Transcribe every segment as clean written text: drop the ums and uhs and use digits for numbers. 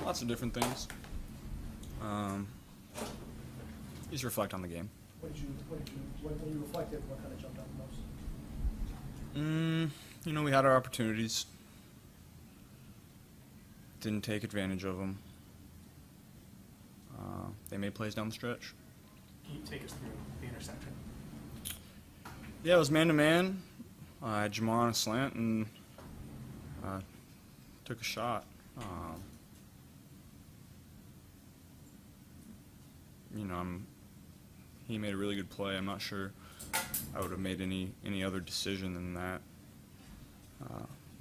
Lots of different things. Just reflect on the game. When you reflected, what kind of jumped out the most? We had our opportunities. Didn't take advantage of them. They made plays down the stretch. Can you take us through the interception? Yeah, it was man-to-man. I had Jamar on a slant and took a shot. He made a really good play. I'm not sure I would have made any other decision than that.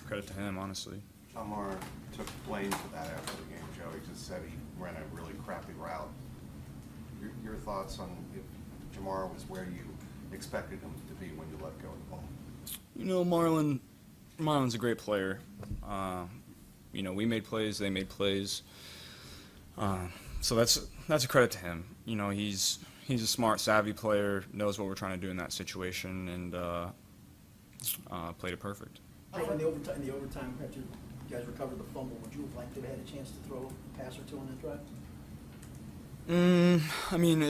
Credit to him, honestly. Jamar took blame for that after the game, Joe. He just said he ran a really crappy route. Your thoughts on if Jamar was where you expected him to be when you let go of the ball? Marlon's a great player. We made plays, they made plays. So that's a credit to him. He's a smart, savvy player, knows what we're trying to do in that situation, and played it perfect. In the overtime, after you guys recovered the fumble, would you have liked to have had a chance to throw a pass or two on that drive?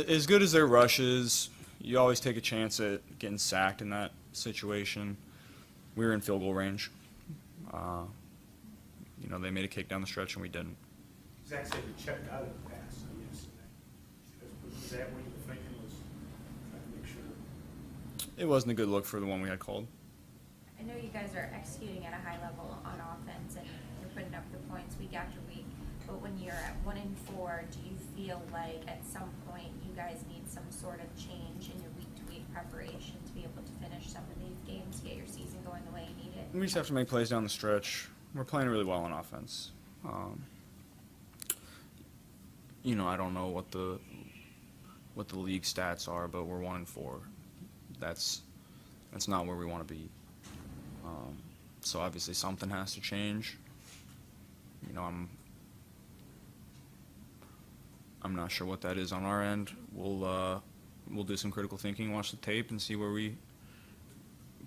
As good as their rush is, you always take a chance at getting sacked in that situation. We were in field goal range. They made a kick down the stretch and we didn't. Zach said you checked out of the pass yesterday. Was that what you were thinking, was trying to make sure? It wasn't a good look for the one we had called. I know you guys are executing at a high level on offense and you're putting up the points week after week, but when you're at 1-4, do you feel like at some point you guys need some sort of change in your week-to-week preparation to be able to finish some of these games, get your season going the way you need it? We just have to make plays down the stretch. We're playing really well on offense. I don't know what the league stats are, but we're 1-4. That's not where we want to be. So obviously something has to change. I'm not sure what that is on our end. We'll do some critical thinking, watch the tape, and see where we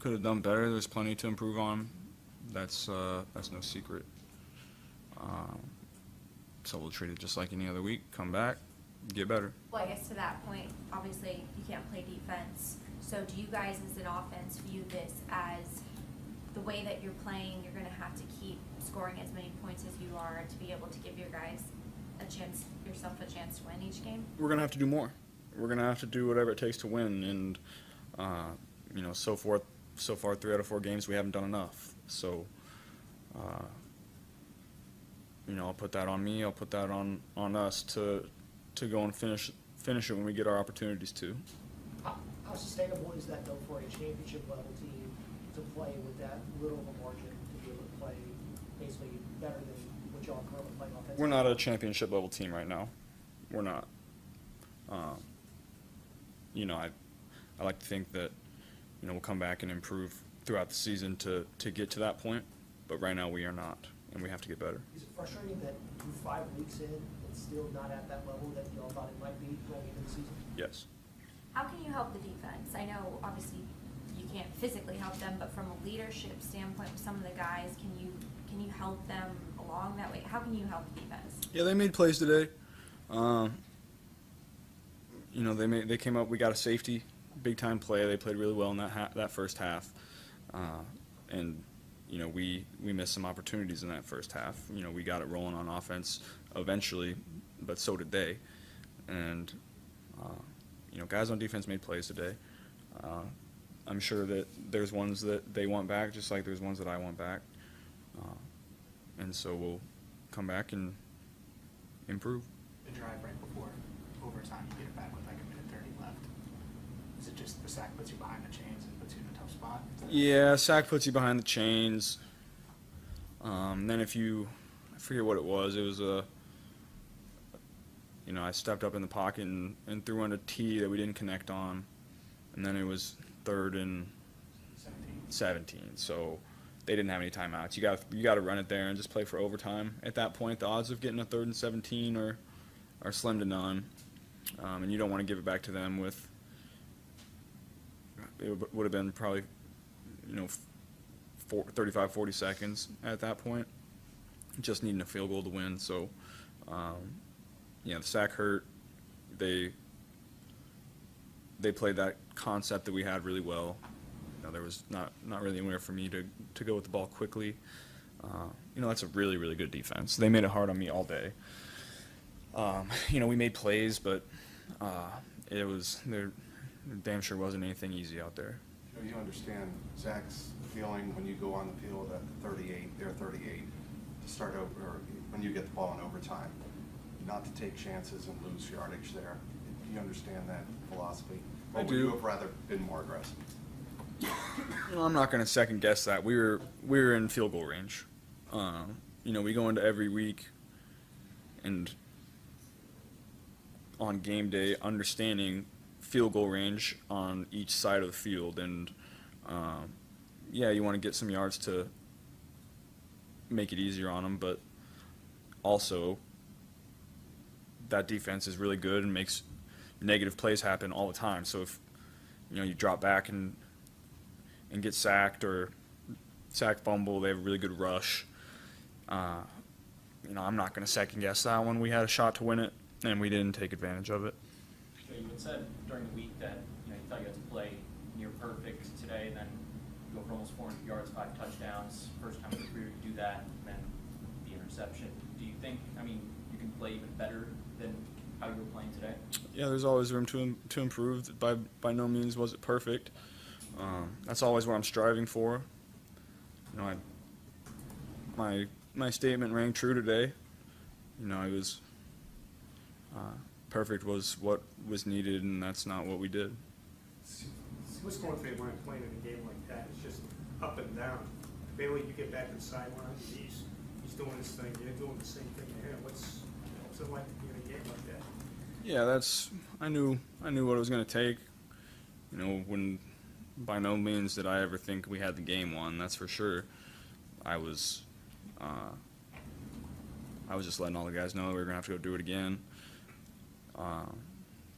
could have done better. There's plenty to improve on. That's no secret. So we'll treat it just like any other week. Come back, get better. Well, I guess to that point, obviously you can't play defense. So do you guys as an offense view this as the way that you're playing, you're going to have to keep scoring as many points as you are to be able to give your guys yourself a chance to win each game? We're going to have to do more. We're going to have to do whatever it takes to win. And, so far 3 out of 4 games, we haven't done enough. So, I'll put that on me. I'll put that on us to go and finish it when we get our opportunities to. How sustainable is that, though, for a championship level team to play with that little of a margin to be able to play basically better than what y'all are currently playing offensively? We're not a championship level team right now. We're not. I like to think that we'll come back and improve throughout the season to get to that point, but right now we are not, and we have to get better. Is it frustrating that you're 5 weeks in and still not at that level that y'all thought it might be going into the season? Yes. How can you help the defense? I know obviously you can't physically help them, but from a leadership standpoint with some of the guys, can you help them along that way? How can you help the defense? Yeah, they made plays today. They came up. We got a safety, big time play. They played really well in that first half, and we missed some opportunities in that first half. We got it rolling on offense eventually, but so did they. And guys on defense made plays today. I'm sure that there's ones that they want back, just like there's ones that I want back. And so we'll come back and improve. The drive right before overtime, you get it back with like 1:30 left. Is it just the sack puts you behind the chains and puts you in a tough spot? Yeah, sack puts you behind the chains. Then I forget what it was. It was I stepped up in the pocket and threw on a tee that we didn't connect on, and then it was 3rd and 17. So they didn't have any timeouts. You got to run it there and just play for overtime. At that point, the odds of getting a 3rd and 17 are slim to none, and you don't want to give it back to them with. It would have been probably 35, 40 seconds at that point, just needing a field goal to win. So The sack hurt. They played that concept that we had really well. There was not really anywhere for me to go with the ball quickly. That's a really, really good defense. They made it hard on me all day. We made plays, but there damn sure wasn't anything easy out there. You understand Zach's feeling when you go on the field at the 38, they're 38, to start over, or when you get the ball in overtime, not to take chances and lose yardage there. Do you understand that philosophy? Or I would do. you have rather been more aggressive? I'm not going to second guess that. We were in field goal range. We go into every week and on game day understanding field goal range on each side of the field, and you want to get some yards to make it easier on them, but also that defense is really good and makes negative plays happen all the time. So if you drop back and get sacked or sack fumble, they have a really good rush. I'm not going to second guess that one. We had a shot to win it, and we didn't take advantage of it. You had said during the week that you thought you had to play near perfect today, and then you go for almost 400 yards, 5 touchdowns. First time in your career to do that, and then the interception. Do you think, you can play even better than how you were playing today? Yeah, there's always room to improve. By no means was it perfect. That's always what I'm striving for. My statement rang true today. I was perfect was what was needed, and that's not what we did. What's going through your mind playing in a game like that? It's just up and down. Bailey, you get back to the sideline, he's doing his thing, you're doing the same thing to him. What's it like to be in a game like that? Yeah, I knew what it was going to take. When by no means did I ever think we had the game won. That's for sure. I was just letting all the guys know that we were going to have to go do it again.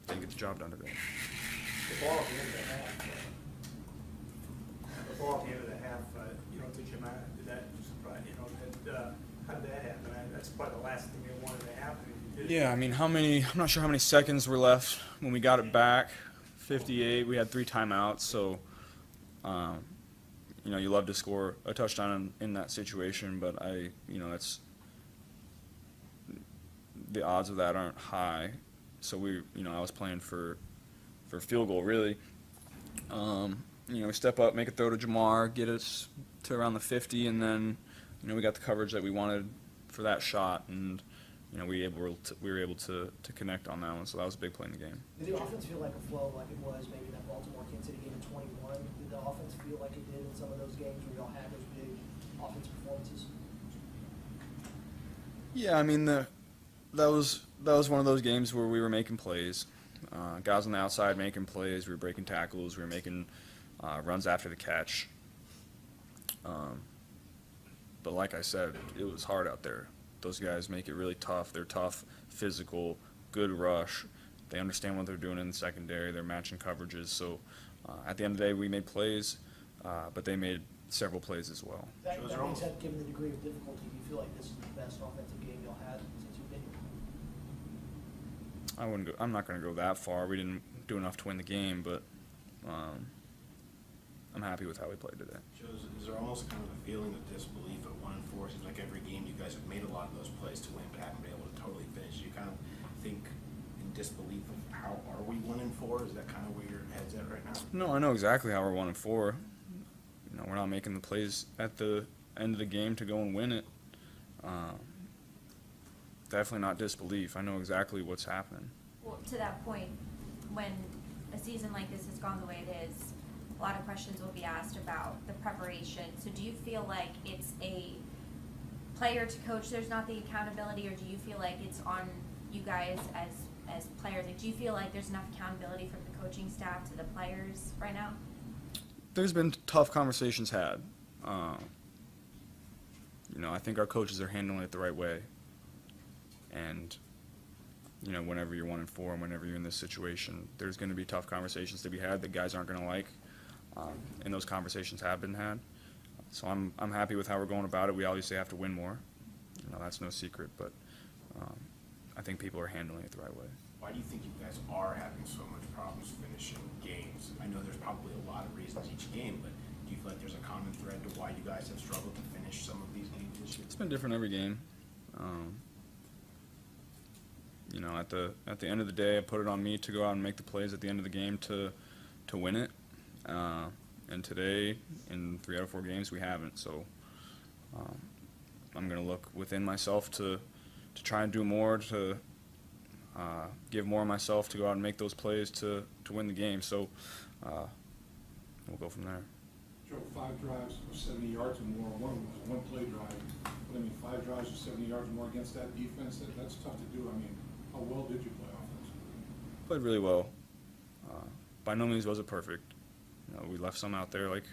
Didn't get the job done today. The ball at the end of the half, to Jemima, did that surprise, how did that happen? That's probably the last thing they wanted to happen. Yeah, I'm not sure how many seconds were left when we got it back. 58, we had 3 timeouts, so, you love to score a touchdown in that situation, but that's, the odds of that aren't high. So I was playing for field goal, really. We step up, make a throw to Jamar, get us to around the 50, and then, we got the coverage that we wanted for that shot, and, we were able to connect on that one, so that was a big play in the game. Did the offense feel like a flow like it was maybe in that Baltimore Kansas City game in 21? Did the offense feel like it did in some of those games where y'all had those big offensive performances? Yeah, that was one of those games where we were making plays. Guys on the outside making plays. We were breaking tackles. We were making runs after the catch. But like I said, it was hard out there. Those guys make it really tough. They're tough, physical, good rush. They understand what they're doing in the secondary. They're matching coverages. So at the end of the day, we made plays, but they made several plays as well. That being said, given the degree of difficulty, do you feel like this is the best offensive game y'all had since you've been here? I'm not going to go that far. We didn't do enough to win the game, but I'm happy with how we played today. Joe, is there almost kind of a feeling of disbelief at 1-4? Seems like every game you guys have made a lot of those plays to win, but haven't been able to totally finish. You kind of think in disbelief of how are we 1-4? Is that kind of where your head's at right now? No, I know exactly how we're 1-4. We're not making the plays at the end of the game to go and win it. Definitely not disbelief. I know exactly what's happening. Well, to that point, when a season like this has gone the way it is, a lot of questions will be asked about the preparation. So do you feel like it's a player to coach, there's not the accountability, or do you feel like it's on you guys as players? Like, do you feel like there's enough accountability from the coaching staff to the players right now? There's been tough conversations had. I think our coaches are handling it the right way. And, whenever you're 1-4 and whenever you're in this situation, there's going to be tough conversations to be had that guys aren't going to like. And those conversations have been had. So I'm happy with how we're going about it. We obviously have to win more. That's no secret. But, I think people are handling it the right way. Why do you think you guys are having so much problems finishing games? I know there's probably a lot of reasons each game, but do you feel like there's a common thread to why you guys have struggled to finish some of these games this year? It's been different every game. You know, at the end of the day, I put it on me to go out and make the plays at the end of the game to win it. And today, in 3 out of 4 games, we haven't. So I'm going to look within myself to try and do more, to give more of myself to go out and make those plays to win the game. So we'll go from there. Joe, 5 drives of 70 yards or more. One of them was one play drive. But I mean, 5 drives of 70 yards or more against that defense, that's tough to do. I mean, how well did you play offensively? Played really well. By no means was it perfect. You know, we left some out there, like,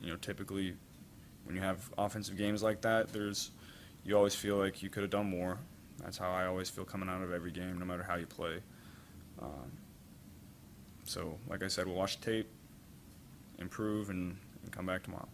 you know, typically when you have offensive games like that, you always feel like you could have done more. That's how I always feel coming out of every game, no matter how you play. So, like I said, we'll watch the tape, improve, and come back tomorrow.